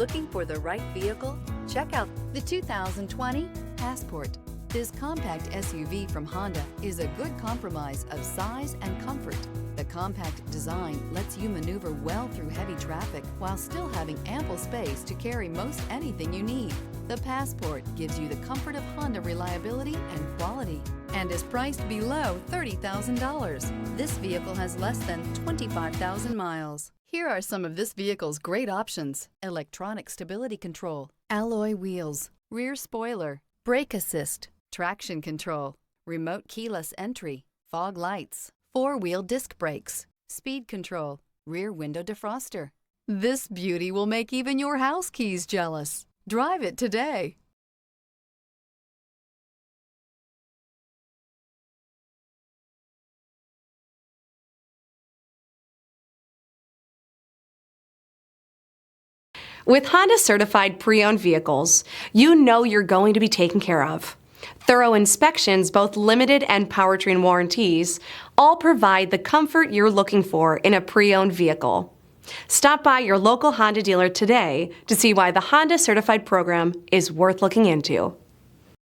Looking for the right vehicle? Check out the 2020 Passport. This compact SUV from Honda is a good compromise of size and comfort. The compact design lets you maneuver well through heavy traffic while still having ample space to carry most anything you need. The Passport gives you the comfort of Honda reliability and quality and is priced below $30,000. This vehicle has less than 25,000 miles. Here are some of this vehicle's great options: electronic stability control, alloy wheels, rear spoiler, brake assist, traction control, remote keyless entry, fog lights, four-wheel disc brakes, speed control, rear window defroster. This beauty will make even your house keys jealous. Drive it today. With Honda certified pre-owned vehicles, you know you're going to be taken care of. Thorough inspections, both limited and powertrain warranties, all provide the comfort you're looking for in a pre-owned vehicle. Stop by your local Honda dealer today to see why the Honda Certified program is worth looking into.